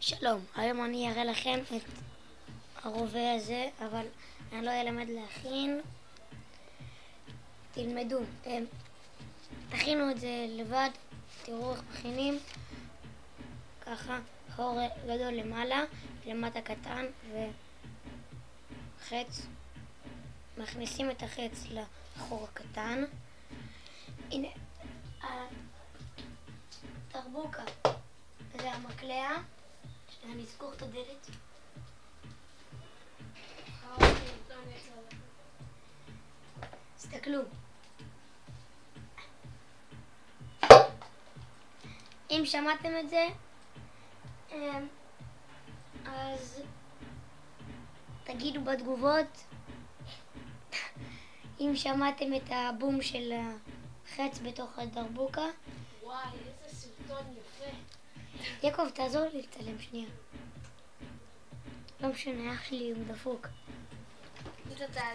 שלום, היום אני אראה לכם את הרובה הזה, אבל אני לא אלמד להכין. תלמדו, תכינו את זה לבד, תראו איך מכינים. ככה, חור גדול למעלה, למטה קטן וחץ. מכניסים את החץ לחור הקטן. הנה, התרבוקה זה המקלע. אני אסגור את הדלת. תסתכלו. אם שמעתם את זה, אז תגידו בתגובות. אם שמעתם את הבום של החץ בתוך הדרבוקה. וואי, איזה סרטון יפה. יעקב, תעזור לי לצלם שנייה. לא משנה, אח שלי הוא דפוק. אתה תעלה